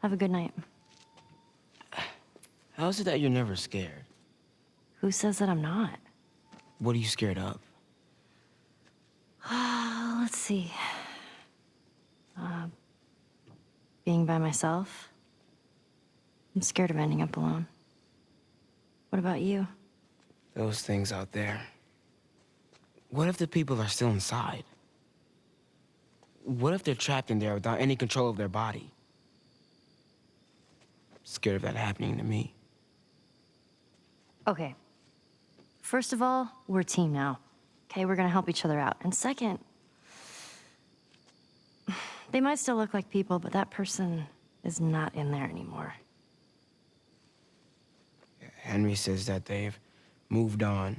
Have a good night. How is it that you're never scared? Who says that I'm not? What are you scared of? Let's see. Being by myself. I'm scared of ending up alone. What about you? Those things out there. What if the people are still inside? What if they're trapped in there without any control of their body? Scared of that happening to me. Okay. First of all, we're a team now. Okay, we're gonna help each other out. And second, they might still look like people, but that person is not in there anymore. Henry says that they've moved on,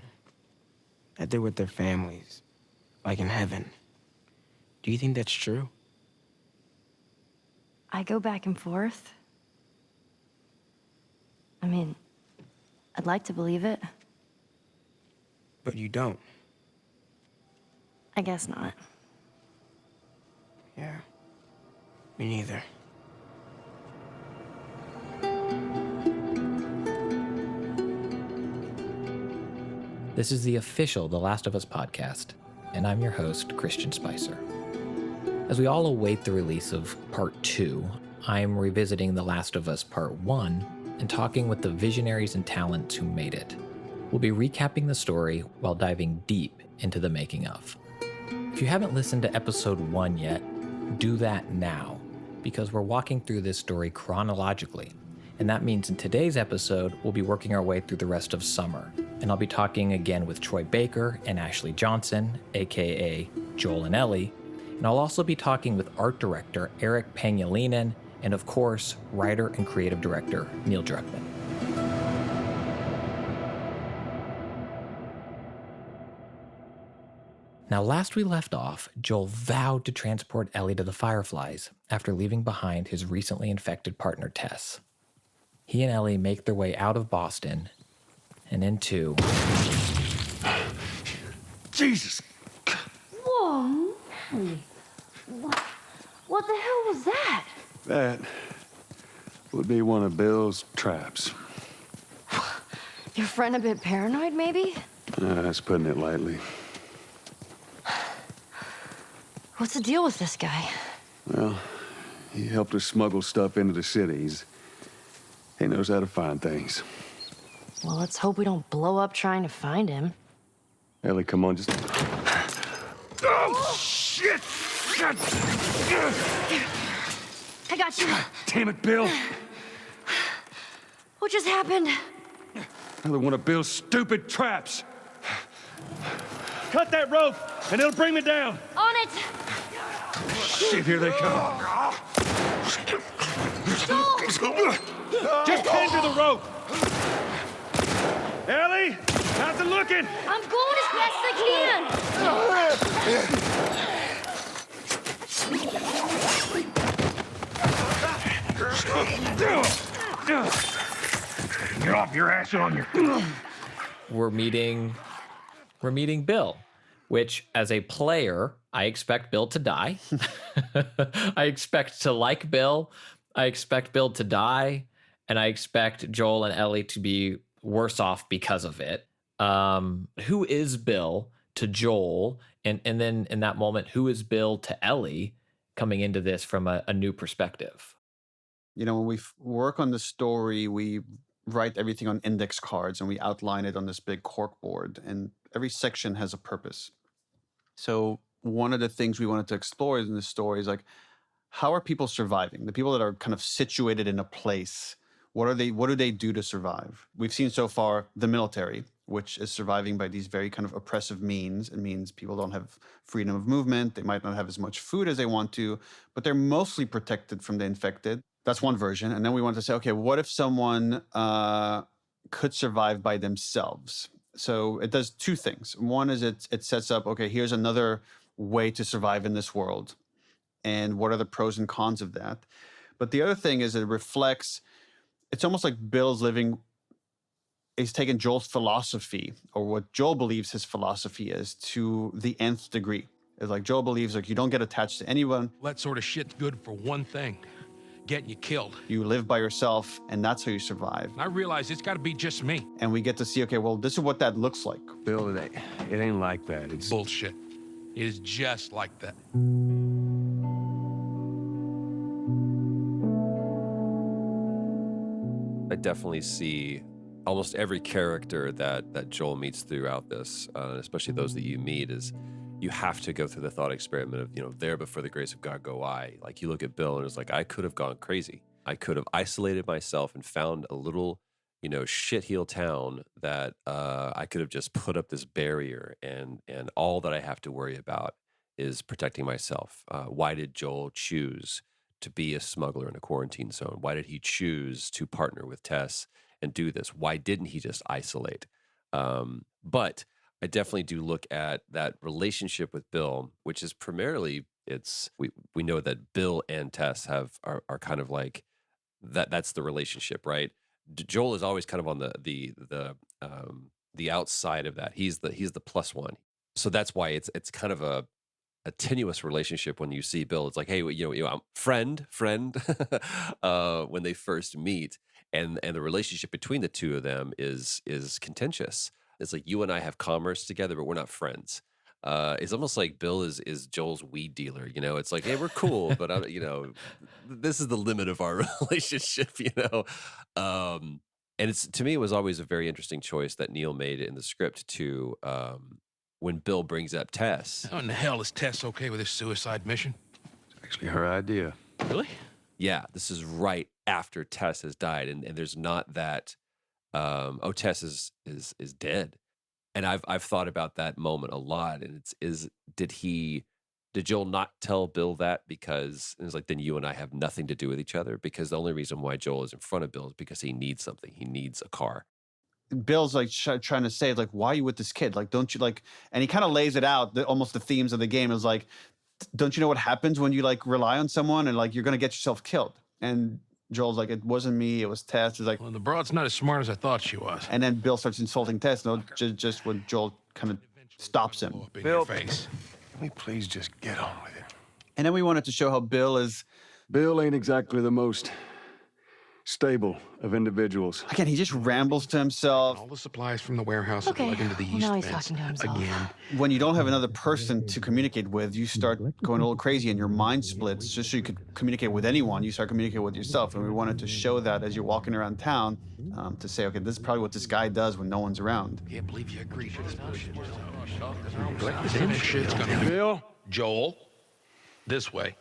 that they're with their families, like in heaven. Do you think that's true? I go back and forth. I mean, I'd like to believe it. But you don't. I guess not. Yeah, me neither. This is the official The Last of Us podcast, and I'm your host, Christian Spicer. As we all await the release of Part 2, I'm revisiting The Last of Us Part 1 and talking with the visionaries and talents who made it. We'll be recapping the story while diving deep into the making of. If you haven't listened to Episode 1 yet, do that now, because we're walking through this story chronologically. And that means in today's episode, we'll be working our way through the rest of summer. And I'll be talking again with Troy Baker and Ashley Johnson, aka Joel and Ellie. And I'll also be talking with art director Eric Pangilinan and, of course, writer and creative director Neil Druckmann. Now, last we left off, Joel vowed to transport Ellie to the Fireflies after leaving behind his recently infected partner, Tess. He and Ellie make their way out of Boston and into... Jesus! Whoa, Nelly. What the hell was that? That would be one of Bill's traps. Your friend a bit paranoid, maybe? That's putting it lightly. What's the deal with this guy? Well, he helped us smuggle stuff into the cities. He knows how to find things. Well, let's hope we don't blow up trying to find him. Ellie, come on, just... Oh, shit! God. I got you. Damn it, Bill! What just happened? Another one of Bill's stupid traps. Cut that rope, and it'll bring me down. On it! Shit, here they come. Joel! Just hang to the rope. Ellie, how's it looking? I'm going as fast as I can. Get off your ass on your... We're meeting Bill, which as a player, I expect Bill to die. I expect to like Bill. I expect Bill to die. And I expect Joel and Ellie to be worse off because of it. Who is Bill to Joel? And then in that moment, who is Bill to Ellie coming into this from a new perspective? You know, when we work on the story, we write everything on index cards and we outline it on this big cork board. And every section has a purpose. So one of the things we wanted to explore in this story is like, how are people surviving? The people that are kind of situated in a place, what do they do to survive? We've seen so far the military, which is surviving by these very kind of oppressive means. It means people don't have freedom of movement. They might not have as much food as they want to, but they're mostly protected from the infected. That's one version. And then we want to say, okay, what if someone could survive by themselves? So it does two things. One is it sets up, okay, here's another way to survive in this world. And what are the pros and cons of that? But the other thing is it reflects, it's almost like Bill's living, he's taken Joel's philosophy, or what Joel believes his philosophy is, to the nth degree. It's like Joel believes like you don't get attached to anyone. That sort of shit's good for one thing. getting you killed. You live by yourself, and that's how you survive. And I realize it's got to be just me. And we get to see, okay, well, this is what that looks like. Bill, it ain't like that. It's Bullshit. It is just like that. I definitely see almost every character that Joel meets throughout this, especially those that you meet, is you have to go through the thought experiment of, there but for the grace of God go I. Like, you look at Bill and it's like, I could have gone crazy. I could have isolated myself and found a little, shitheel town that I could have just put up this barrier, and all that I have to worry about is protecting myself. Why did Joel choose to be a smuggler in a quarantine zone? Why did he choose to partner with Tess and do this? Why didn't he just isolate? But I definitely do look at that relationship with Bill, which is primarily we know that Bill and Tess are kind of like that. That's the relationship, right? Joel is always kind of on the outside of that. He's the plus one. So that's why it's kind of a tenuous relationship when you see Bill. It's like, hey, I'm friend, when they first meet, and the relationship between the two of them is contentious. It's like, you and I have commerce together, but we're not friends. It's almost like Bill is Joel's weed dealer. It's like, hey, we're cool, but this is the limit of our relationship. And to me, it was always a very interesting choice that Neil made in the script to. When Bill brings up Tess. How in the hell is Tess okay with this suicide mission? It's actually her idea. Really? Yeah, this is right after Tess has died, and there's not that. Tess is dead, and I've thought about that moment a lot. And did Joel not tell Bill that because it's like, then you and I have nothing to do with each other? Because the only reason why Joel is in front of Bill is because he needs something. He needs a car. Bill's like trying to say, like, why are you with this kid? Like, don't you like? And he kind of lays it out. Almost the themes of the game is like, don't you know what happens when you like rely on someone and like you're gonna get yourself killed? And Joel's like, it wasn't me, it was Tess. It's like, Well, the broad's not as smart as I thought she was. and then Bill starts insulting Tess. No, just when Joel kind of stops him. Blow up in Bill. your face. Can we please just get on with it? And then we wanted to show how Bill Bill ain't exactly the most stable of individuals. again, he just rambles to himself. All the supplies from the warehouse are Okay, dug into the well, east now he's fence. talking to himself. Again. When you don't have another person to communicate with, you start going a little crazy and your mind splits. Just so you could communicate with anyone, you start communicating with yourself. And we wanted to show that as you're walking around town, to say, okay, this is probably what this guy does when no one's around. Can't believe you agreed to this bullshit. This shit's gonna be Bill? Joel, this way.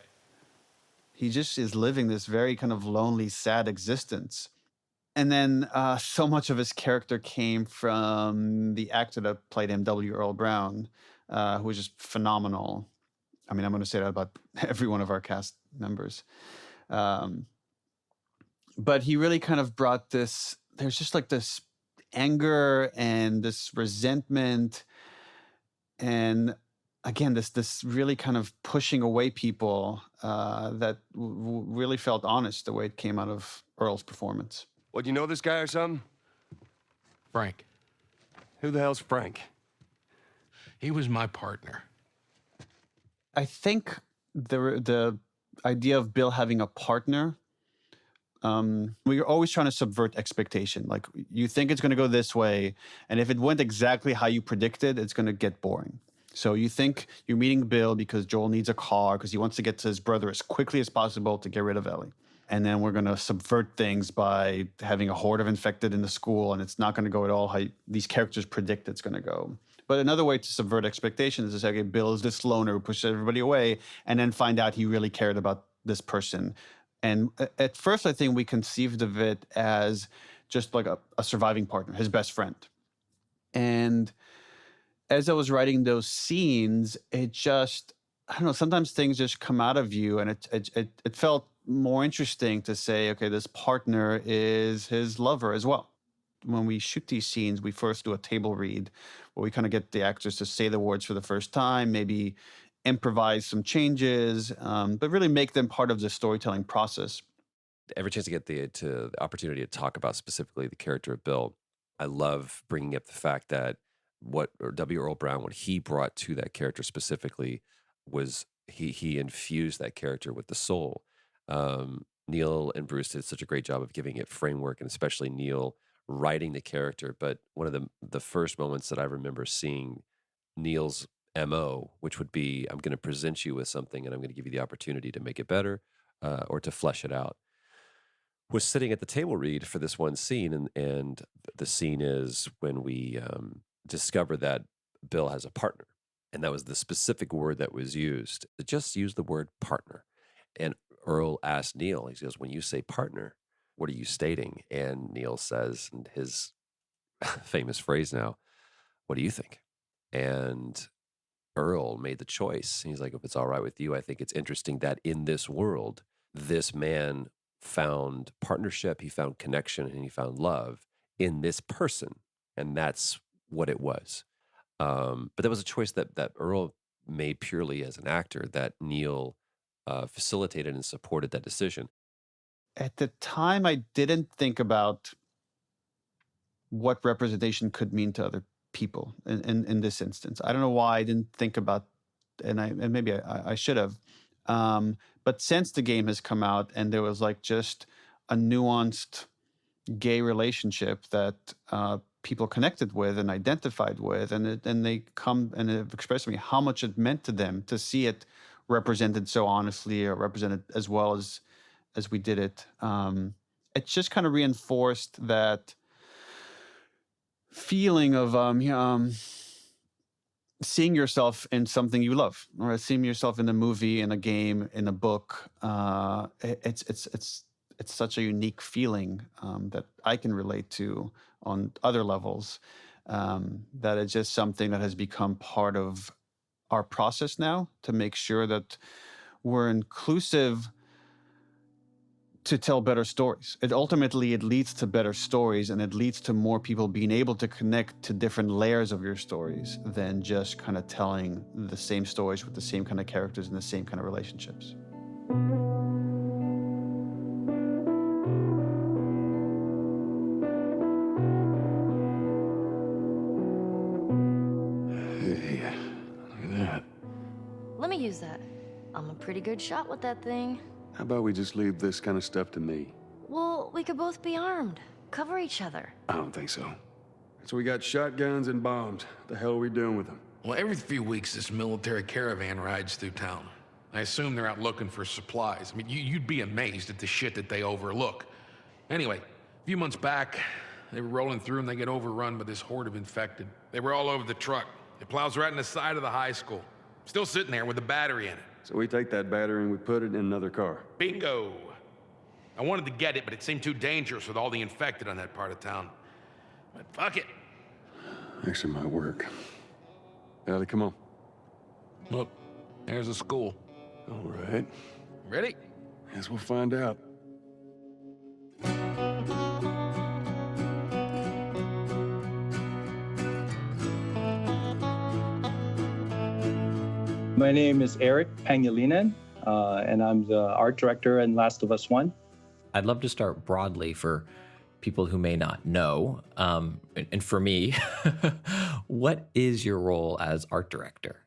He just is living this very kind of lonely, sad existence. And then so much of his character came from the actor that played him, W. Earl Brown, who was just phenomenal. I mean, I'm going to say that about every one of our cast members. But he really kind of brought this, there's just like this anger and this resentment. And again, this really kind of pushing away people that really felt honest the way it came out of Earl's performance. What, you know this guy or something? Frank, Who the hell's Frank? he was my partner. I think the idea of Bill having a partner, we're always trying to subvert expectation. Like, you think it's going to go this way, and if it went exactly how you predicted, it's going to get boring. So you think you're meeting Bill because Joel needs a car because he wants to get to his brother as quickly as possible to get rid of Ellie. And then we're going to subvert things by having a horde of infected in the school, and it's not going to go at all how these characters predict it's going to go. But another way to subvert expectations is to say, okay, Bill is this loner who pushes everybody away, and then find out he really cared about this person. And at first, I think we conceived of it as just like a surviving partner, his best friend. And as I was writing those scenes, it just, I don't know, sometimes things just come out of you, and it felt more interesting to say, okay, this partner is his lover as well. When we shoot these scenes, we first do a table read where we kind of get the actors to say the words for the first time, maybe improvise some changes, but really make them part of the storytelling process. Every chance I get the opportunity to talk about specifically the character of Bill, I love bringing up the fact that W. Earl Brown, what he brought to that character specifically was he infused that character with the soul. Neil and Bruce did such a great job of giving it framework, and especially Neil writing the character. But one of the first moments that I remember seeing Neil's MO, which would be, I'm going to present you with something and I'm going to give you the opportunity to make it better or to flesh it out, was sitting at the table read for this one scene. And the scene is when we discover that Bill has a partner. And that was the specific word that was used. Just use the word partner. And Earl asked Neil, he goes, when you say partner, what are you stating? And Neil says, and his famous phrase now, what do you think? And Earl made the choice. He's like, if it's all right with you, I think it's interesting that in this world, this man found partnership, he found connection, and he found love in this person. And that's what it was. But that was a choice that Earl made purely as an actor, that Neil facilitated and supported that decision. At the time, I didn't think about what representation could mean to other people in this instance. I don't know why I didn't think about, and maybe I should have. But since the game has come out and there was like just a nuanced gay relationship that people connected with and identified with, and they come and have expressed to me how much it meant to them to see it represented so honestly, or represented as well as we did it. It just kind of reinforced that feeling of seeing yourself in something you love, or seeing yourself in a movie, in a game, in a book. It's such a unique feeling that I can relate to on other levels. That it's just something that has become part of our process now to make sure that we're inclusive to tell better stories. It leads to better stories, and it leads to more people being able to connect to different layers of your stories than just kind of telling the same stories with the same kind of characters and the same kind of relationships. Hey, look at that. Let me use that. I'm a pretty good shot with that thing. How about we just leave this kind of stuff to me? Well, we could both be armed. Cover each other. I don't think so. So we got shotguns and bombs. The hell are we doing with them? Well, every few weeks this military caravan rides through town. I assume they're out looking for supplies. I mean, you'd be amazed at the shit that they overlook. Anyway, a few months back, they were rolling through and they get overrun by this horde of infected. They were all over the truck. It plows right in the side of the high school. Still sitting there with a battery in it. So we take that battery and we put it in another car. Bingo! I wanted to get it, but it seemed too dangerous with all the infected on that part of town. But fuck it. Actually might work. Ellie, come on. Look, there's a school. All right. Ready? Guess we'll find out. My name is Eric Pangilinan, and I'm the art director in Last of Us 1. I'd love to start broadly for people who may not know. And for me, what is your role as art director?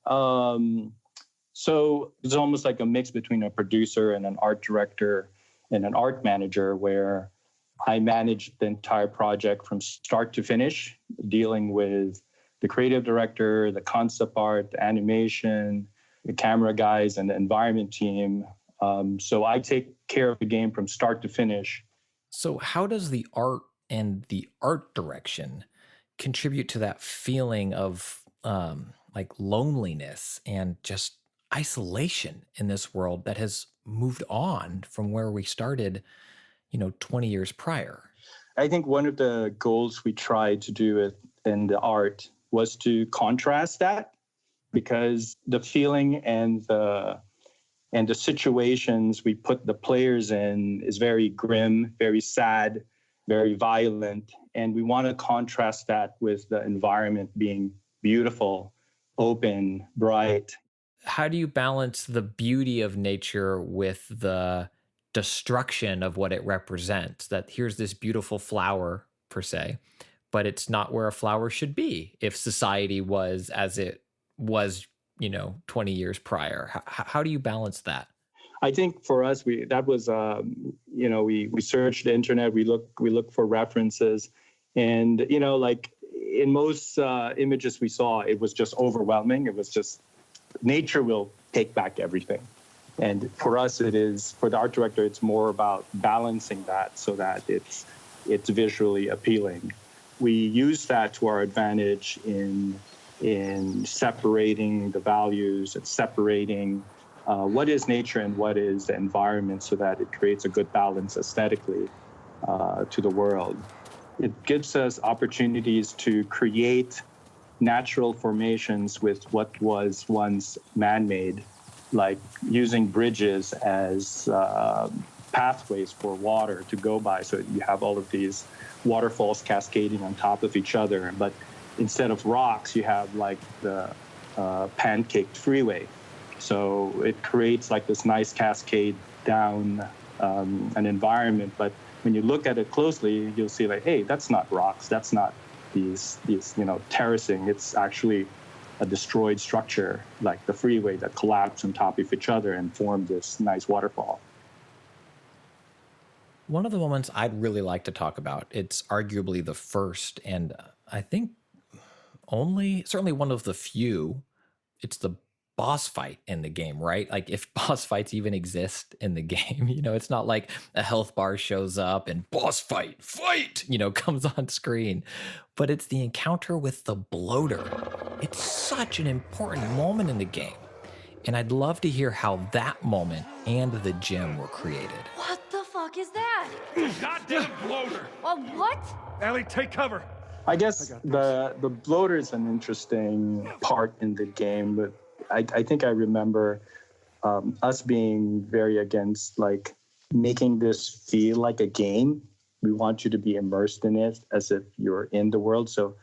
So it's almost like a mix between a producer and an art director and an art manager, where I manage the entire project from start to finish, dealing with the creative director, the concept art, the animation, the camera guys, and the environment team. So I take care of the game from start to finish. So how does the art and the art direction contribute to that feeling of like loneliness and just isolation in this world that has moved on from where we started, 20 years prior? I think one of the goals we tried to do in the art was to contrast that, because the feeling and the situations we put the players in is very grim, very sad, very violent. And we want to contrast that with the environment being beautiful, open, bright. How do you balance the beauty of nature with the destruction of what it represents? That here's this beautiful flower, per se, but it's not where a flower should be if society was as it was, 20 years prior. How do you balance that? I think for us, we searched the internet, we look for references, and like in most images we saw, it was just overwhelming. It was just nature will take back everything. And for us, for the art director, it's more about balancing that so that it's visually appealing. We use that to our advantage in separating the values and separating what is nature and what is the environment so that it creates a good balance aesthetically to the world. It gives us opportunities to create natural formations with what was once man-made, like using bridges as pathways for water to go by. So you have all of these waterfalls cascading on top of each other. But instead of rocks, you have like the pancaked freeway. So it creates like this nice cascade down an environment. But when you look at it closely, you'll see like, hey, that's not rocks. That's not these terracing. It's actually a destroyed structure like the freeway that collapsed on top of each other and formed this nice waterfall. One of the moments I'd really like to talk about, it's arguably the first, and I think certainly one of the few, it's the boss fight in the game, right? Like if boss fights even exist in the game, it's not like a health bar shows up and boss fight, comes on screen, but it's the encounter with the bloater. It's such an important moment in the game. And I'd love to hear how that moment and the gym were created. What the fuck is that? Goddamn bloater! What? Ellie, take cover. I guess the bloater is an interesting part in the game, but I think I remember us being very against like making this feel like a game. We want you to be immersed in it as if you're in the world. So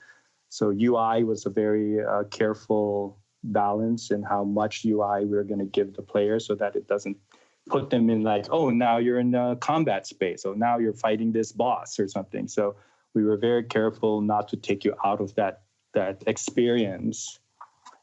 UI was a very careful balance in how much UI we're going to give the player so that it doesn't put them in like, oh, now you're in a combat space. Oh, now you're fighting this boss or something. So we were very careful not to take you out of that experience.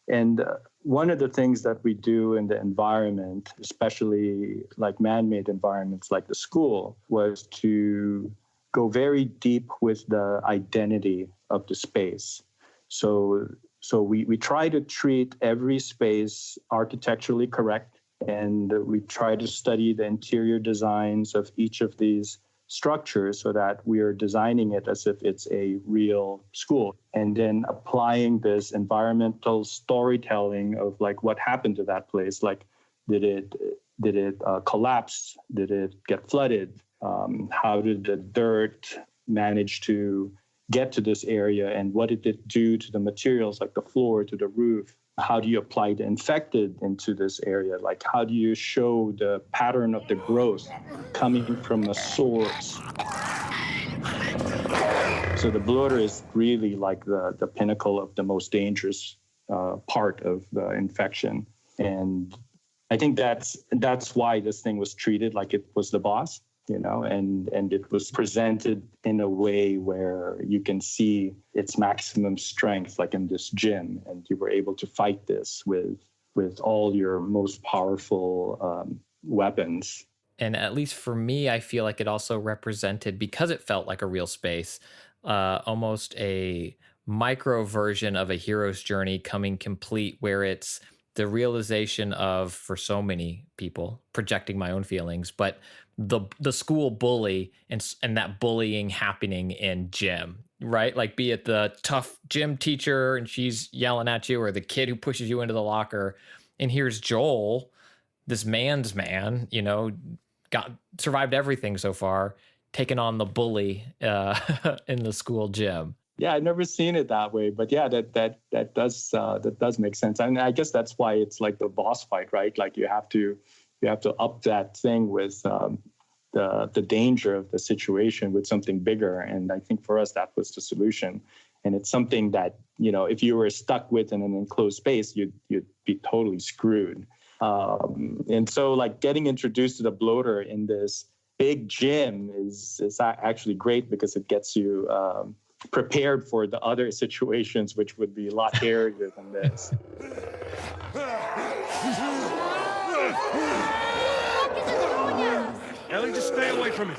And one of the things that we do in the environment, especially like man-made environments like the school, was to go very deep with the identity of the space. So we try to treat every space architecturally correct, and we try to study the interior designs of each of these structures so that we are designing it as if it's a real school, and then applying this environmental storytelling of like what happened to that place. Like, did it collapse? Did it get flooded? How did the dirt manage to get to this area, and what did it do to the materials like the floor, to the roof? How do you apply the infected into this area? Like, how do you show the pattern of the growth coming from a source? So the bloater is really like the pinnacle of the most dangerous part of the infection. And I think that's why this thing was treated like it was the boss, and it was presented in a way where you can see its maximum strength, like in this gym, and you were able to fight this with all your most powerful weapons. And at least for me, I feel like it also represented, because it felt like a real space, almost a micro version of a hero's journey coming complete, where it's the realization of, for so many people, projecting my own feelings, but the school bully and that bullying happening in gym, right? Like, be it the tough gym teacher and she's yelling at you, or the kid who pushes you into the locker. And here's Joel, this man's man, survived everything so far, taking on the bully in the school gym. Yeah, I've never seen it that way, but yeah, that does make sense. And I guess that's why it's like the boss fight, right? Like you have to up that thing with the danger of the situation with something bigger. And I think for us, that was the solution. And it's something that, if you were stuck with in an enclosed space, you'd be totally screwed. And so like getting introduced to the bloater in this big gym is actually great, because it gets you prepared for the other situations, which would be a lot hairier than this. away from me.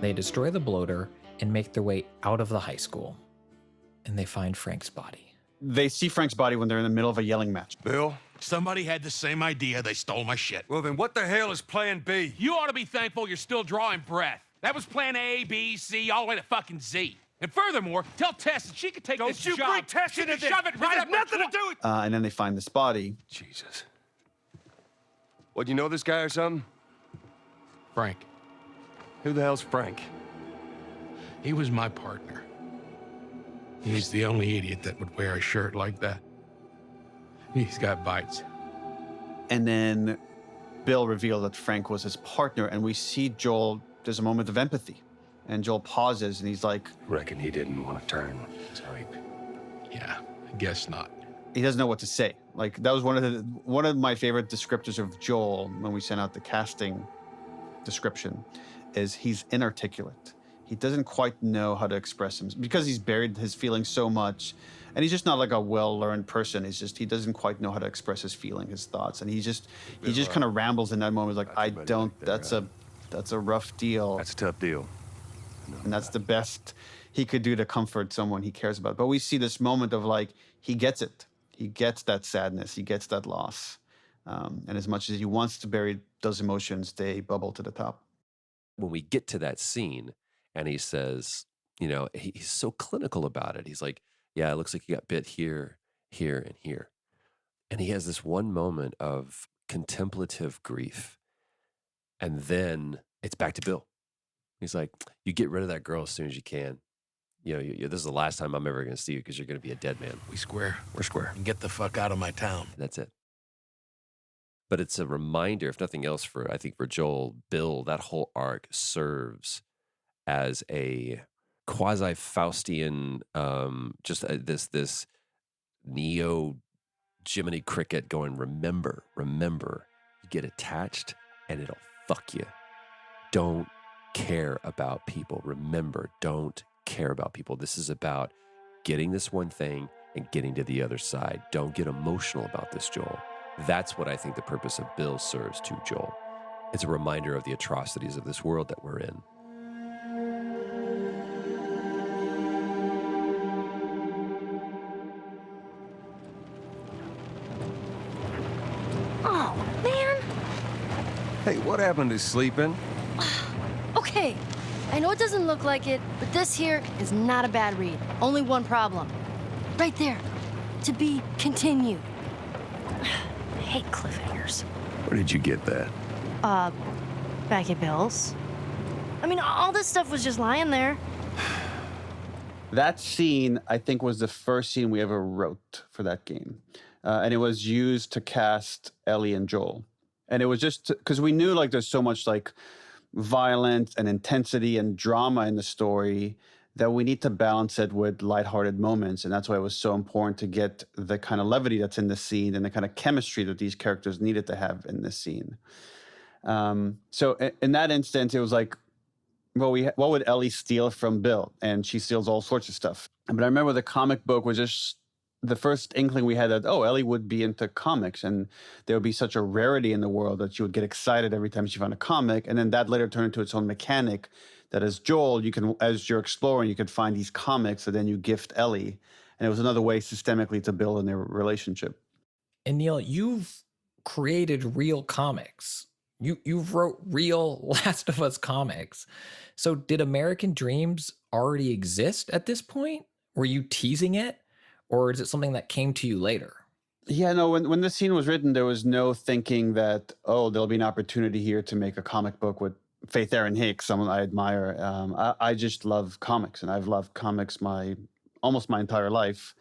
They destroy the bloater and make their way out of the high school. And they find Frank's body. They see Frank's body when they're in the middle of a yelling match. Bill? Somebody had the same idea. They stole my shit. Well, then what the hell is plan B? You ought to be thankful you're still drawing breath. That was plan A, B, C, all the way to fucking Z. And furthermore, tell Tess that she could take this job. Don't you bring Tess into this. Shove it right This up has nothing to do with... And then they find this body. Jesus. What, you know this guy or something? Frank. Who the hell's Frank? He was my partner. He's the only idiot that would wear a shirt like that. He's got bites. And then Bill revealed that Frank was his partner, and we see Joel, there's a moment of empathy. And Joel pauses, and he's like... Reckon he didn't want to turn. Yeah, I guess not. He doesn't know what to say. Like, that was one of my favorite descriptors of Joel when we sent out the casting description, is he's inarticulate. He doesn't quite know how to express him because he's buried his feelings so much. And he's just not like a well-learned person. He doesn't quite know how to express his feeling, his thoughts. And he just kind of rambles in that moment. Like, that's a rough deal. That's a tough deal. And that's the best he could do to comfort someone he cares about. But we see this moment of like, he gets it. He gets that sadness. He gets that loss. And as much as he wants to bury those emotions, they bubble to the top. When we get to that scene, and he says, you know, he's so clinical about it. He's like, yeah, it looks like you got bit here, here, and here. And he has this one moment of contemplative grief. And then it's back to Bill. He's like, you get rid of that girl as soon as you can. You know, this is the last time I'm ever going to see you because you're going to be a dead man. We square. We're square. And get the fuck out of my town. That's it. But it's a reminder, if nothing else, I think for Joel, Bill, that whole arc serves as a quasi-Faustian, this neo Jiminy Cricket going, remember, you get attached and it'll fuck you. Don't care about people. Remember, don't care about people. This is about getting this one thing and getting to the other side. Don't get emotional about this, Joel. That's what I think the purpose of Bill serves to Joel. It's a reminder of the atrocities of this world that we're in. Oh, man. Hey, what happened to sleeping? Okay, I know it doesn't look like it, but this here is not a bad read. Only one problem. Right there. To be continued. I hate cliffhangers. Where did you get that? Back at Bill's. I mean, all this stuff was just lying there. That scene, I think, was the first scene we ever wrote for that game. And it was used to cast Ellie and Joel. And it was just because we knew like there's so much like violence and intensity and drama in the story that we need to balance it with lighthearted moments. And that's why it was so important to get the kind of levity that's in the scene and the kind of chemistry that these characters needed to have in this scene. So in that instance, it was like, well, what would Ellie steal from Bill? And she steals all sorts of stuff. But I remember the comic book was just the first inkling we had that, oh, Ellie would be into comics and there would be such a rarity in the world that she would get excited every time she found a comic. And then that later turned into its own mechanic that as Joel, you can, as you're exploring, you could find these comics that then you gift Ellie. And it was another way systemically to build in their relationship. And Neil, you've created real comics. You've wrote real Last of Us comics. So did American Dreams already exist at this point? Were you teasing it? Or is it something that came to you later? Yeah, no, when the scene was written, there was no thinking that, oh, there'll be an opportunity here to make a comic book with Faith Erin Hicks, someone I admire. I just love comics, and I've loved comics almost my entire life.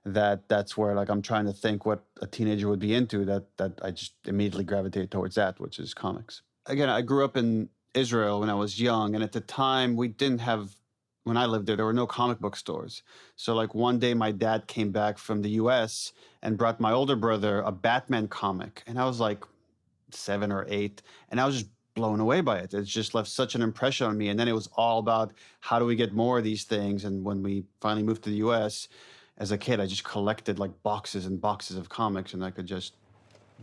That's where like I'm trying to think what a teenager would be into, that I just immediately gravitate towards that, which is comics. Again, I grew up in Israel when I was young, and at the time we didn't have, when I lived there were no comic book stores. So like one day my dad came back from the US and brought my older brother a Batman comic. And I was like 7 or 8, and I was just blown away by it. It just left such an impression on me. And then it was all about how do we get more of these things. And when we finally moved to the US, as a kid, I just collected like boxes and boxes of comics, and I could just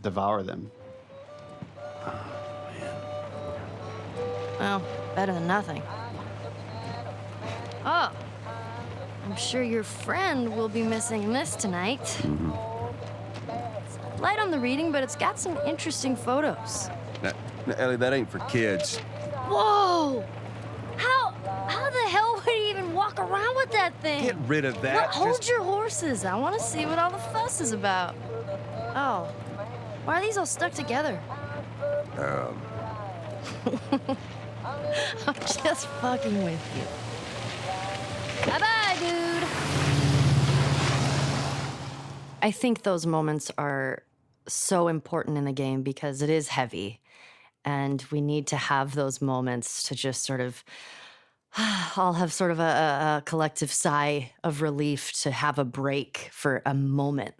devour them. Well, better than nothing. Oh, I'm sure your friend will be missing this tonight. It's light on the reading, but it's got some interesting photos. Now, Ellie, that ain't for kids. Whoa! How the hell would he even walk around with that thing? Get rid of that. Hold your horses. I want to see what all the fuss is about. Oh, why are these all stuck together? I'm just fucking with you. Bye-bye, dude. I think those moments are so important in the game because it is heavy. And we need to have those moments to just sort of all have sort of a collective sigh of relief to have a break for a moment.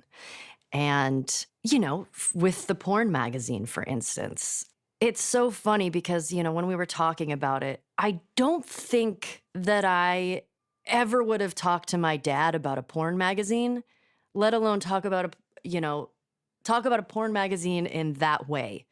And, you know, with the porn magazine, for instance, it's so funny because, you know, when we were talking about it, I don't think that I ever would have talked to my dad about a porn magazine, let alone talk about a porn magazine in that way.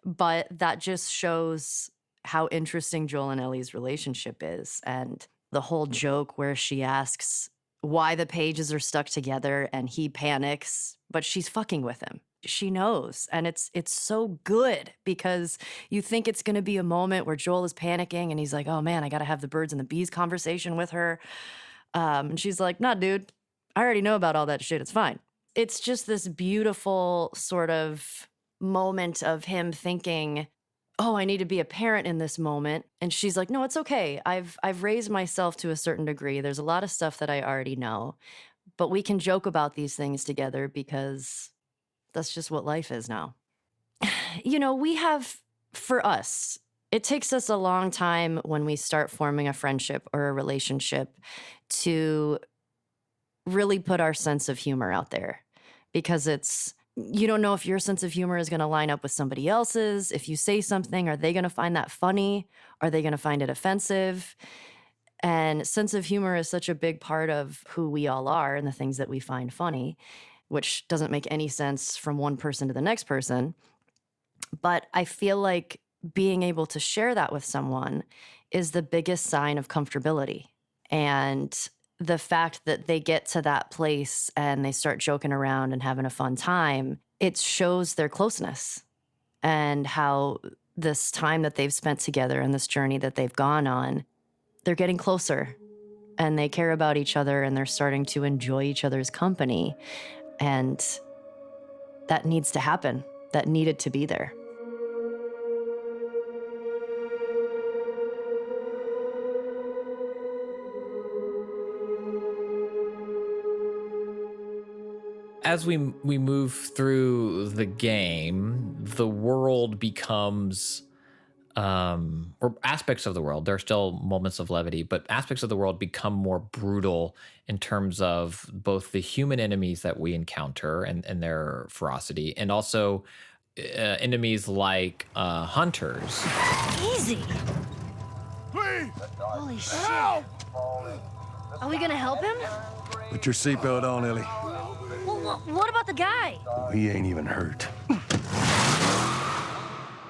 But that just shows how interesting Joel and Ellie's relationship is. And the whole joke where she asks why the pages are stuck together and he panics, but she's fucking with him. She knows. And it's so good because you think it's going to be a moment where Joel is panicking and he's like, oh man, I got to have the birds and the bees conversation with her. And she's like, nah, dude, I already know about all that shit. It's fine. It's just this beautiful sort of moment of him thinking, oh, I need to be a parent in this moment. And she's like, no, it's okay. I've raised myself to a certain degree. There's a lot of stuff that I already know, but we can joke about these things together because that's just what life is now. You know, for us, it takes us a long time when we start forming a friendship or a relationship to really put our sense of humor out there because you don't know if your sense of humor is going to line up with somebody else's. If you say something, are they going to find that funny? Are they going to find it offensive? And sense of humor is such a big part of who we all are and the things that we find funny, which doesn't make any sense from one person to the next person. But I feel like being able to share that with someone is the biggest sign of comfortability. And the fact that they get to that place and they start joking around and having a fun time, it shows their closeness and how this time that they've spent together and this journey that they've gone on, they're getting closer and they care about each other and they're starting to enjoy each other's company. And that needs to happen. That needed to be there. As we move through the game, the world becomes, or aspects of the world, there are still moments of levity, but aspects of the world become more brutal in terms of both the human enemies that we encounter and their ferocity, and also enemies like hunters. Easy. Please! Holy shit. Help! Are we gonna help him? Put your seatbelt on, Ellie. Well, what about the guy? He ain't even hurt.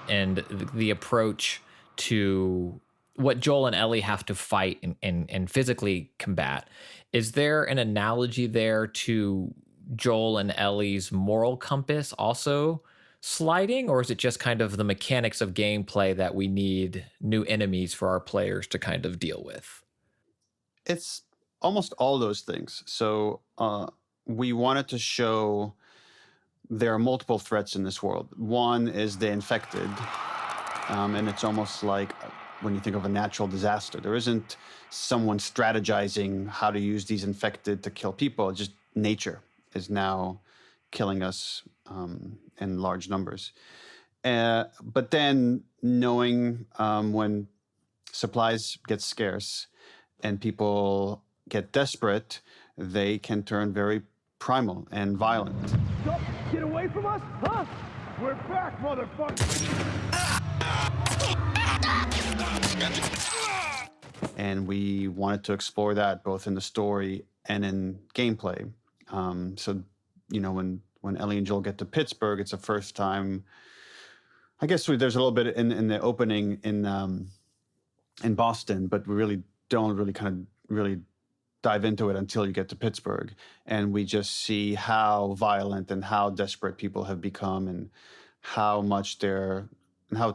And the approach to what Joel and Ellie have to fight and physically combat. Is there an analogy there to Joel and Ellie's moral compass also sliding, or is it just kind of the mechanics of gameplay that we need new enemies for our players to kind of deal with? It's almost all those things. So we wanted to show there are multiple threats in this world. One is the infected, and it's almost like when you think of a natural disaster. There isn't someone strategizing how to use these infected to kill people. Just nature is now killing us in large numbers. But then knowing when supplies get scarce and people get desperate, they can turn very primal and violent. Get away from us, huh? We're back, motherfucker! And we wanted to explore that both in the story and in gameplay. So, you know, when Ellie and Joel get to Pittsburgh, it's the first time. I guess there's a little bit in the opening in Boston, but we really don't really dive into it until you get to Pittsburgh, and we just see how violent and how desperate people have become, and how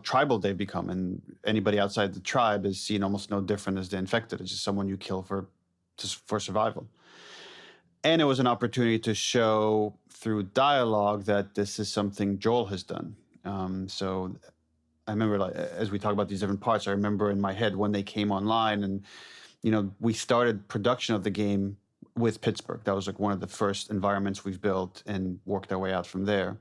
tribal they've become. And anybody outside the tribe is seen almost no different as the infected. It's just someone you kill for survival. And it was an opportunity to show through dialogue that this is something Joel has done. So I remember, like, as we talk about these different parts, I remember in my head when they came online, and, you know, we started production of the game with Pittsburgh. That was like one of the first environments we've built, and worked our way out from there.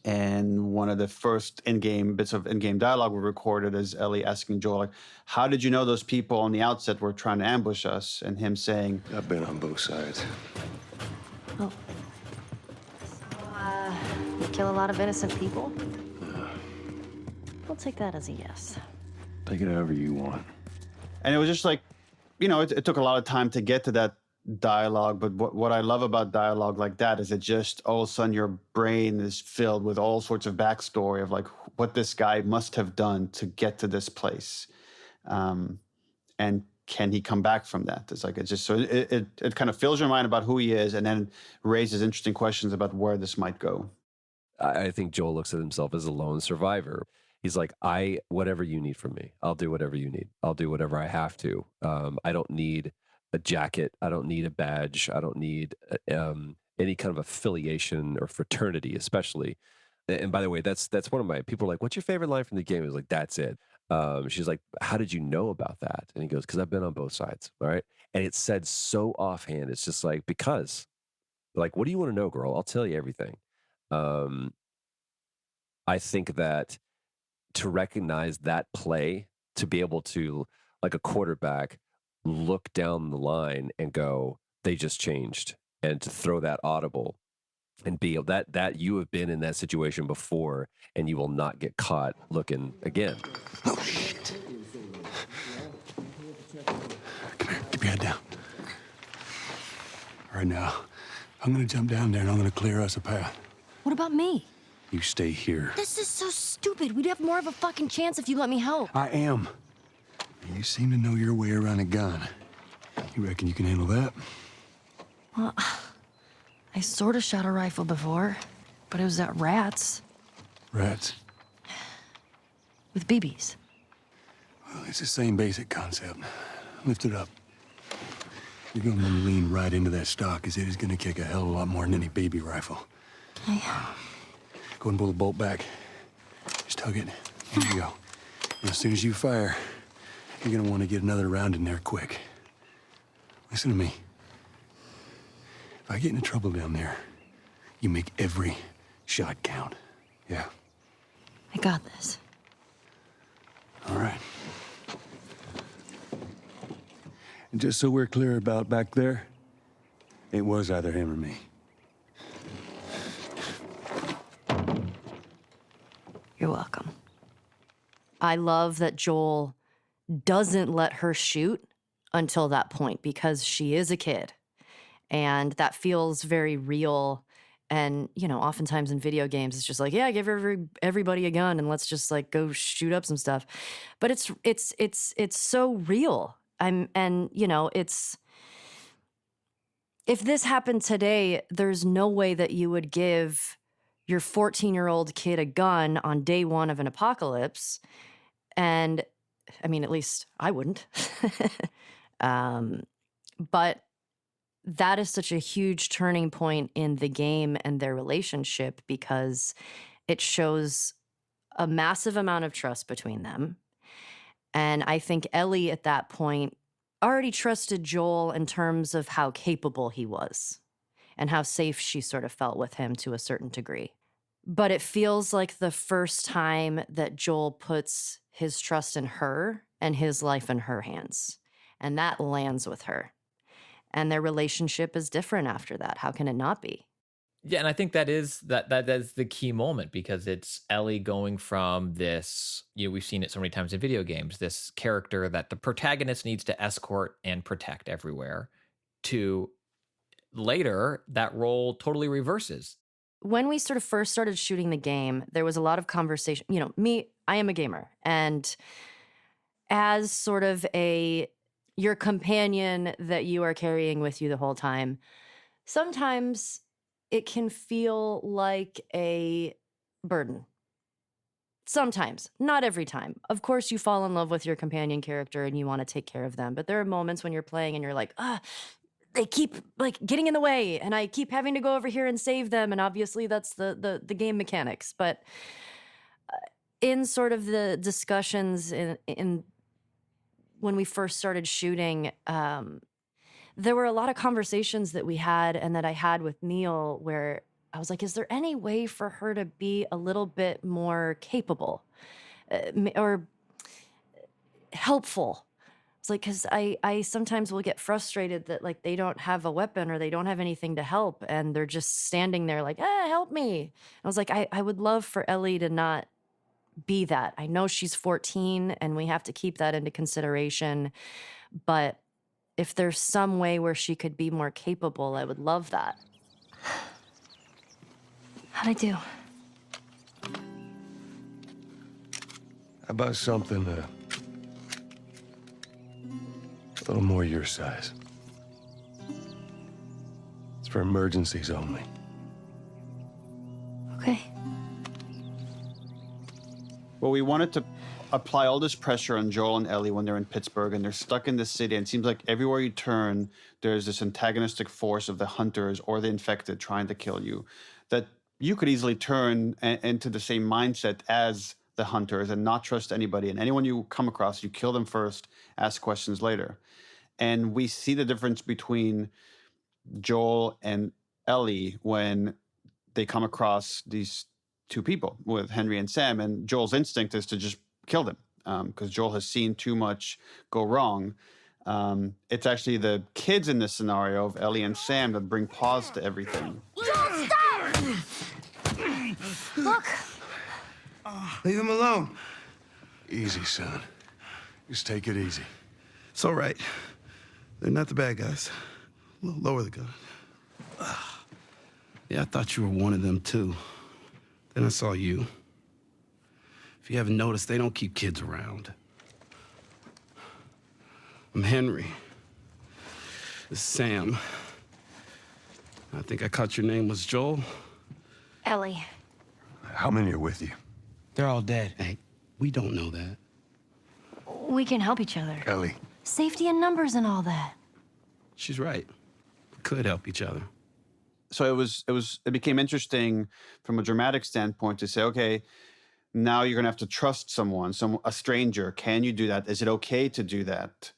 And one of the first bits of in-game dialogue we recorded is Ellie asking Joel, like, how did you know those people on the outset were trying to ambush us? And him saying, I've been on both sides. Oh. You kill a lot of innocent people? We'll take that as a yes. Take it however you want. and it was just like, you know, it took a lot of time to get to that dialogue, but what I love about dialogue like that is it just all of a sudden your brain is filled with all sorts of backstory of like what this guy must have done to get to this place, and can he come back from that? It's like, it's just, so it kind of fills your mind about who he is, and then raises interesting questions about where this might go. I think Joel looks at himself as a lone survivor. He's like, whatever you need from me, I'll do whatever you need. I'll do whatever I have to. I don't need a jacket. I don't need a badge. I don't need any kind of affiliation or fraternity, especially. And by the way, that's one of my people are like, what's your favorite line from the game? He was like, that's it. She's like, how did you know about that? And he goes, because I've been on both sides. All right. And it's said so offhand. It's just like, because, like, what do you want to know, girl? I'll tell you everything. I think that to recognize that play, to be able to, like a quarterback, look down the line and go, they just changed, and to throw that audible and be able that you have been in that situation before and you will not get caught looking again. Oh, shit. Come here, keep your head down. Right now, I'm gonna jump down there and I'm gonna clear us a path. What about me? You stay here. This is so stupid. We'd have more of a fucking chance if you let me help. I am. You seem to know your way around a gun. You reckon you can handle that? Well, I sort of shot a rifle before, but it was at rats. Rats? With BBs. Well, it's the same basic concept. Lift it up. You're going to lean right into that stock, because it is going to kick a hell of a lot more than any baby rifle. Okay. Go and pull the bolt back. Just tug it. Here you go. And as soon as you fire, you're going to want to get another round in there quick. Listen to me. If I get into trouble down there, you make every shot count. Yeah? I got this. All right. And just so we're clear about back there, it was either him or me. You're welcome. I love that Joel doesn't let her shoot until that point, because she is a kid. And that feels very real. And, you know, oftentimes in video games, it's just like, yeah, give everybody a gun and let's just like go shoot up some stuff. But it's so real. And you know, if this happened today, there's no way that you would give your 14-year-old kid a gun on day one of an apocalypse. And I mean, at least I wouldn't. But that is such a huge turning point in the game and their relationship, because it shows a massive amount of trust between them. And I think Ellie at that point already trusted Joel in terms of how capable he was and how safe she sort of felt with him to a certain degree. But it feels like the first time that Joel puts his trust in her and his life in her hands. And that lands with her. And their relationship is different after that. How can it not be? Yeah, and I think that is the key moment, because it's Ellie going from this, we've seen it so many times in video games, this character that the protagonist needs to escort and protect everywhere, to later that role totally reverses. When we sort of first started shooting the game, there was a lot of conversation. I am a gamer, and as sort of your companion that you are carrying with you the whole time, sometimes it can feel like a burden. Sometimes, not every time. Of course, you fall in love with your companion character and you want to take care of them, but there are moments when you're playing and you're like, they keep like getting in the way, and I keep having to go over here and save them, and obviously that's the game mechanics. But in sort of the discussions in when we first started shooting, there were a lot of conversations that we had and that I had with Neil where I was like, is there any way for her to be a little bit more capable or helpful? It's like, because I sometimes will get frustrated that like they don't have a weapon or they don't have anything to help, and they're just standing there like, help me. I was like, I would love for Ellie to not be that. I know she's 14 and we have to keep that into consideration, but if there's some way where she could be more capable, I would love that. How'd I do? How about something a little more your size? It's for emergencies only. Okay. Well, we wanted to apply all this pressure on Joel and Ellie when they're in Pittsburgh and they're stuck in this city. And it seems like everywhere you turn, there's this antagonistic force of the hunters or the infected trying to kill you, that you could easily turn into the same mindset as the hunters and not trust anybody. And anyone you come across, you kill them first, ask questions later. And we see the difference between Joel and Ellie when they come across these two people with Henry and Sam, and Joel's instinct is to just kill them because Joel has seen too much go wrong. It's actually the kids in this scenario of Ellie and Sam that bring pause to everything. Joel, stop! Look. Leave him alone. Easy, son. Just take it easy. It's all right. They're not the bad guys. Lower the gun. Yeah, I thought you were one of them, too. Then I saw you. If you haven't noticed, they don't keep kids around. I'm Henry. This is Sam. I think I caught your name was Joel. Ellie. How many are with you? They're all dead. Hey, we don't know that. We can help each other. Ellie. Safety in numbers and all that. She's right. We could help each other. So it became interesting from a dramatic standpoint to say, okay, now you're gonna have to trust someone, a stranger. Can you do that? Is it okay to do that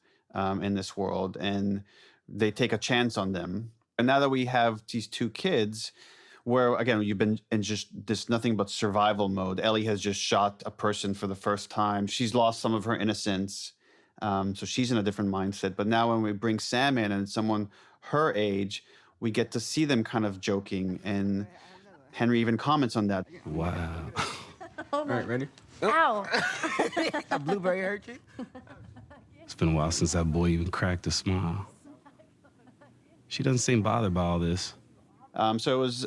in this world? And they take a chance on them. And now that we have these two kids, where again you've been in just this nothing but survival mode. Ellie has just shot a person for the first time. She's lost some of her innocence, so she's in a different mindset. But now when we bring Sam in and someone her age, we get to see them kind of joking, and Henry even comments on that. Wow. All right, ready? Ow. A blueberry hurt you? It's been a while since that boy even cracked a smile. She doesn't seem bothered by all this. So it was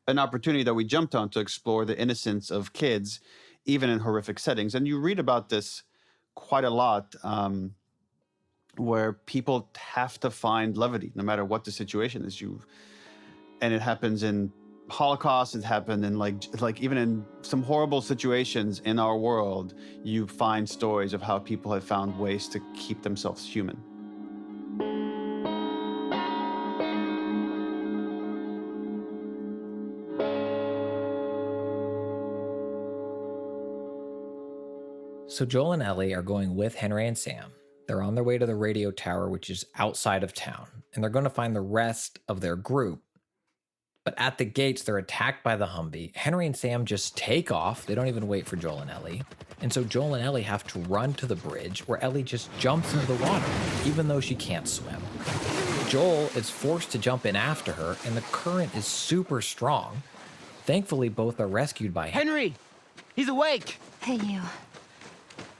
an opportunity that we jumped on to explore the innocence of kids, even in horrific settings. And you read about this quite a lot, where people have to find levity no matter what the situation is. And it happens in Holocaust. It happened in like even in some horrible situations in our world. You find stories of how people have found ways to keep themselves human. So Joel and Ellie are going with Henry and Sam. They're on their way to the radio tower, which is outside of town, and they're going to find the rest of their group. But at the gates, they're attacked by the Humvee. Henry and Sam just take off. They don't even wait for Joel and Ellie. And so Joel and Ellie have to run to the bridge, where Ellie just jumps into the water, even though she can't swim. Joel is forced to jump in after her, and the current is super strong. Thankfully, both are rescued by Henry! He's awake! Hey, you.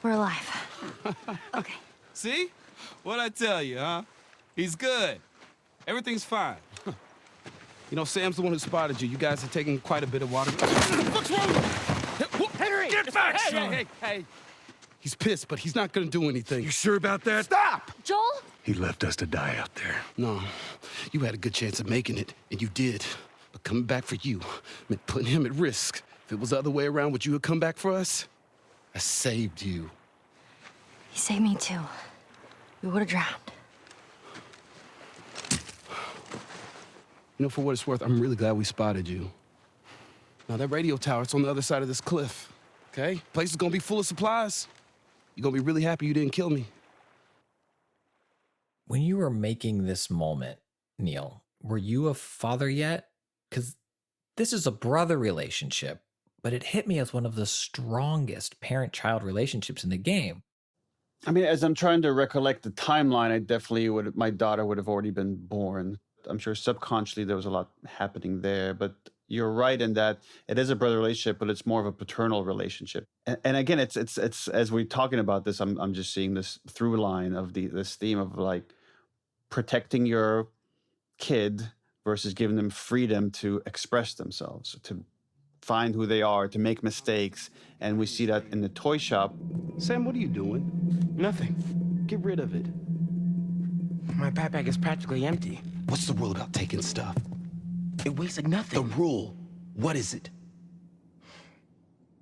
We're alive. Okay. See? What'd I tell you, huh? He's good. Everything's fine. You know, Sam's the one who spotted you. You guys are taking quite a bit of water. What's wrong? Henry! Get back, son! Hey. He's pissed, but he's not gonna do anything. You sure about that? Stop! Joel? He left us to die out there. No, you had a good chance of making it, and you did. But coming back for you meant putting him at risk. If it was the other way around, would you have come back for us? I saved you. He saved me too. We would have drowned. You know, for what it's worth, I'm really glad we spotted you. Now, that radio tower, it's on the other side of this cliff, okay? Place is gonna be full of supplies. You're gonna be really happy you didn't kill me. When you were making this moment, Neil, were you a father yet? Because this is a brother relationship, but it hit me as one of the strongest parent-child relationships in the game. I mean, as I'm trying to recollect the timeline, I definitely would. My daughter would have already been born. I'm sure subconsciously there was a lot happening there, but you're right in that it is a brother relationship, but it's more of a paternal relationship. And again, it's as we're talking about this, I'm just seeing this through line of this theme of like protecting your kid versus giving them freedom to express themselves, to find who they are, to make mistakes. And we see that in the toy shop. Sam, what are you doing? Nothing. Get rid of it. My backpack is practically empty. What's the rule about taking stuff? It weighs like The nothing. rule. What is it?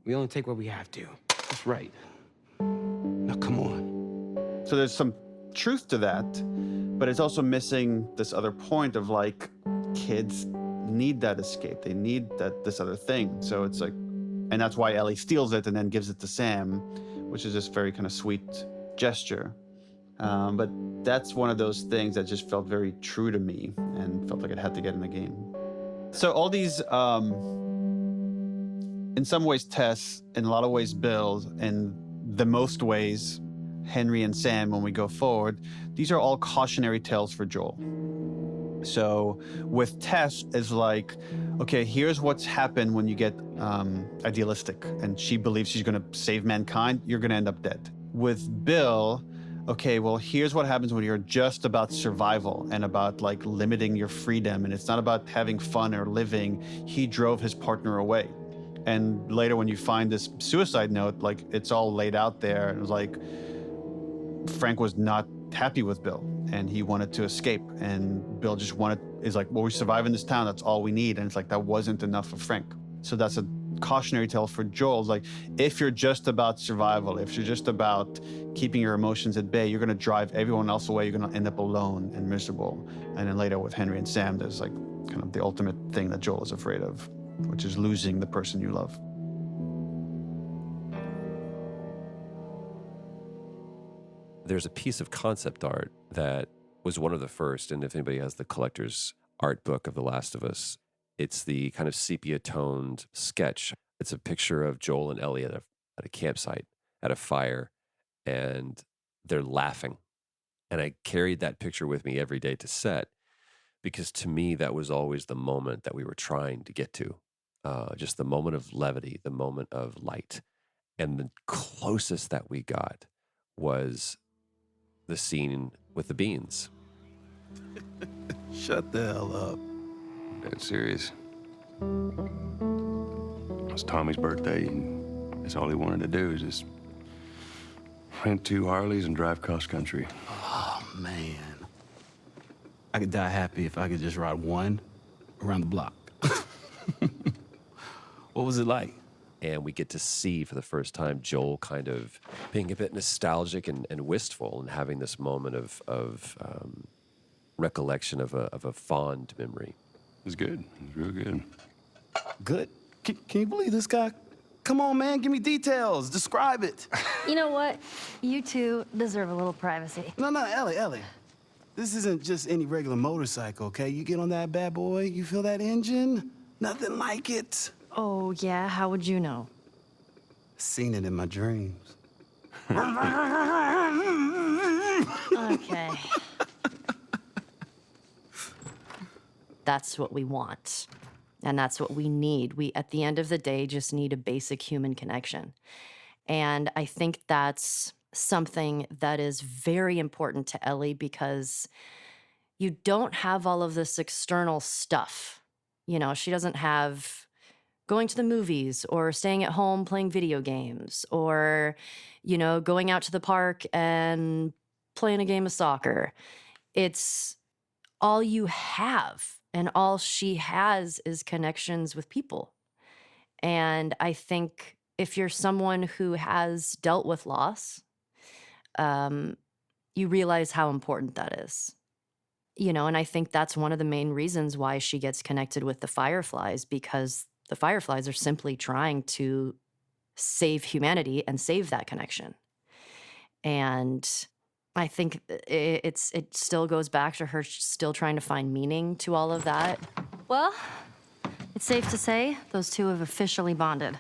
We only take what we have to. That's right. Now, come on. So there's some truth to that, but it's also missing this other point of like kids need that escape. They need this other thing. So it's like, and that's why Ellie steals it and then gives it to Sam, which is this very kind of sweet gesture. But that's one of those things that just felt very true to me and felt like it had to get in the game. So all these, in some ways, Tess, in a lot of ways, Bill, in the most ways, Henry and Sam, when we go forward, these are all cautionary tales for Joel. So with Tess, it's like, okay, here's what's happened when you get idealistic and she believes she's going to save mankind, you're going to end up dead. With Bill, okay, well, here's what happens when you're just about survival and about like limiting your freedom, and it's not about having fun or living. He drove his partner away. And later when you find this suicide note, like it's all laid out there. It was like Frank was not happy with Bill and he wanted to escape, and Bill just is like, well, we survive in this town, that's all we need. And it's like, that wasn't enough for Frank. So that's a cautionary tale for Joel. It's like, if you're just about survival, if you're just about keeping your emotions at bay, you're going to drive everyone else away. You're going to end up alone and miserable. And then later with Henry and Sam, there's like kind of the ultimate thing that Joel is afraid of, which is losing the person you love. There's a piece of concept art that was one of the first, and if anybody has the collector's art book of The Last of Us, it's the kind of sepia-toned sketch. It's a picture of Joel and Ellie at a campsite, at a fire, and they're laughing. And I carried that picture with me every day to set, because to me, that was always the moment that we were trying to get to. Just the moment of levity, the moment of light. And the closest that we got was the scene with the beans. Shut the hell up. That's serious. It's Tommy's birthday, and that's all he wanted to do is just rent 2 Harleys and drive cross country. Oh, man. I could die happy if I could just ride one around the block. What was it like? And we get to see for the first time Joel kind of being a bit nostalgic and wistful and having this moment of recollection of a fond memory. It was good. It was real good. Good? Can you believe this guy? Come on, man, give me details. Describe it. You know what? You two deserve a little privacy. No, Ellie. This isn't just any regular motorcycle, okay? You get on that bad boy, you feel that engine? Nothing like it. Oh, yeah? How would you know? Seen it in my dreams. Okay. that's what we want. And that's what we need. We, at the end of the day, just need a basic human connection. And I think that's something that is very important to Ellie because you don't have all of this external stuff. You know, she doesn't have going to the movies or staying at home playing video games or, you know, going out to the park and playing a game of soccer. It's all you have, and all she has is connections with people. And I think if you're someone who has dealt with loss, you realize how important that is. You know, and I think that's one of the main reasons why she gets connected with the Fireflies, because the Fireflies are simply trying to save humanity and save that connection. And I think it still goes back to her still trying to find meaning to all of that. Well, it's safe to say those two have officially bonded.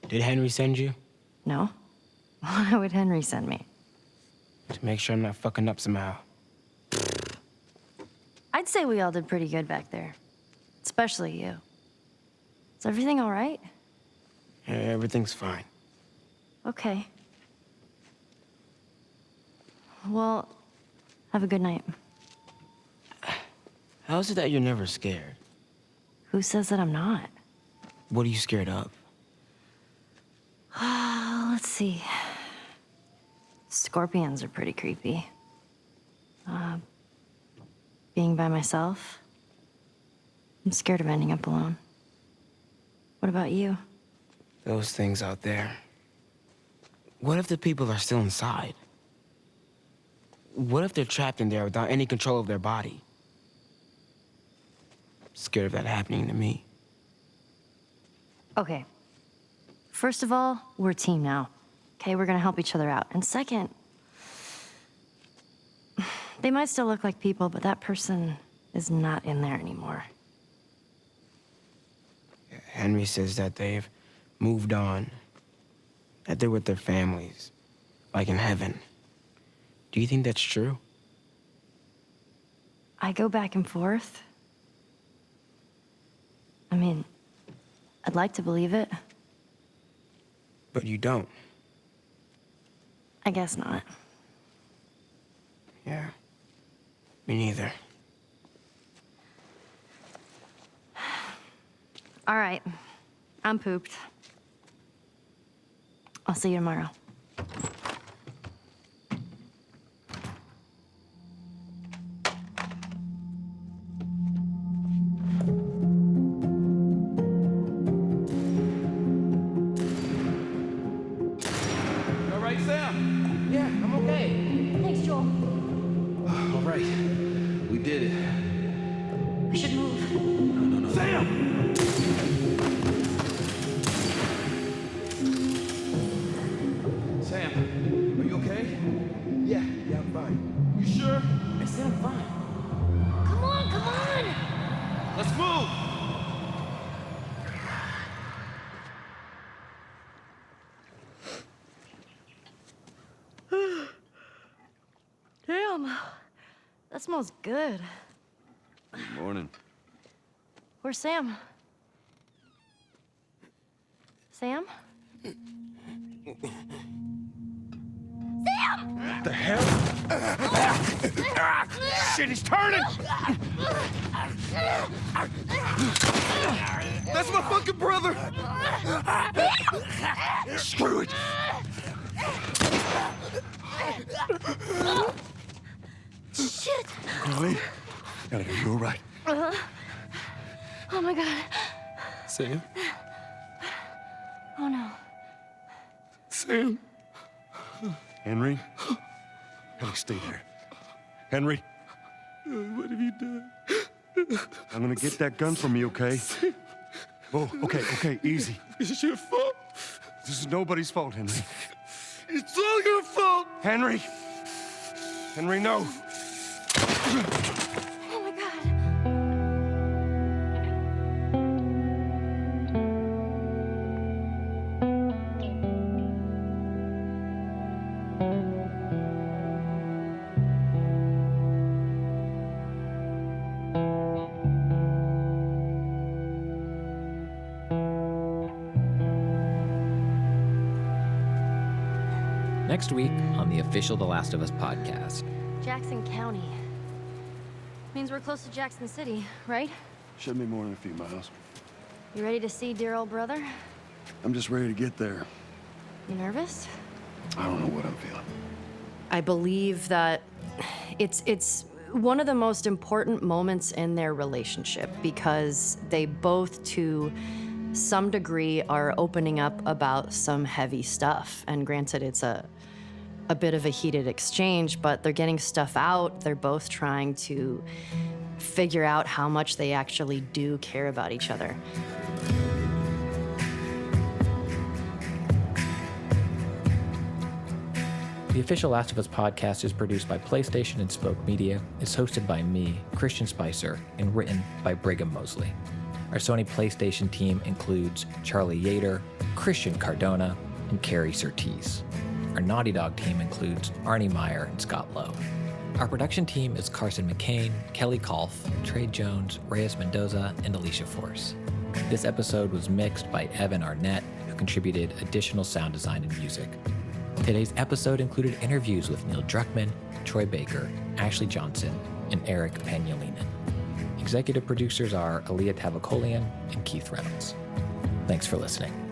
Did Henry send you? No? Why would Henry send me? To make sure I'm not fucking up somehow. I'd say we all did pretty good back there. Especially you. Is everything all right? Yeah, everything's fine. Okay. Well, have a good night. How is it that you're never scared? Who says that I'm not? What are you scared of? Let's see. Scorpions are pretty creepy. Being by myself. I'm scared of ending up alone. What about you? Those things out there. What if the people are still inside? What if they're trapped in there without any control of their body? I'm scared of that happening to me. Okay. First of all, we're a team now. Okay, we're gonna help each other out. And second, they might still look like people, but that person is not in there anymore. Henry says that they've moved on, that they're with their families, like in heaven. Do you think that's true? I go back and forth. I mean, I'd like to believe it. But you don't. I guess not. Yeah. Me neither. All right. I'm pooped. I'll see you tomorrow. All right, Sam? Yeah, I'm okay. Thanks, Joel. All right. We did it. We should move. No. Sam! Sam, are you okay? Yeah, I'm fine. You sure? I said I'm fine. Come on! Let's move! Damn. That smells good. Good morning. Where's Sam? Sam? The hell? Shit, he's turning! That's my fucking brother! Screw it! Shit! Ellie? Ellie, are you all right? Oh my god. Sam? Oh no. Sam? Henry? Ellie, stay there. Henry? What have you done? I'm gonna get that gun from you, okay? Oh, okay, easy. It's your fault. This is nobody's fault, Henry. It's all your fault. Henry! Henry, no! Oh my god. Next week on the official The Last of Us podcast. Jackson County. Means we're close to Jackson City, right? Shouldn't be more than a few miles. You ready to see dear old brother? I'm just ready to get there. You nervous? I don't know what I'm feeling. I believe that it's one of the most important moments in their relationship because they both, to some degree, are opening up about some heavy stuff. And granted, it's a bit of a heated exchange, but they're getting stuff out. They're both trying to figure out how much they actually do care about each other. The official Last of Us podcast is produced by PlayStation and Spoke Media. It's hosted by me, Christian Spicer, and written by Brigham Mosley. Our Sony PlayStation team includes Charlie Yater, Christian Cardona, and Carrie Surtees. Our Naughty Dog team includes Arnie Meyer and Scott Lowe. Our production team is Carson McCain, Kelly Kolf, Trey Jones, Reyes Mendoza, and Alicia Force. This episode was mixed by Evan Arnett, who contributed additional sound design and music. Today's episode included interviews with Neil Druckmann, Troy Baker, Ashley Johnson, and Eric Panyolinen. Executive producers are Aaliyah Tavakolian and Keith Reynolds. Thanks for listening.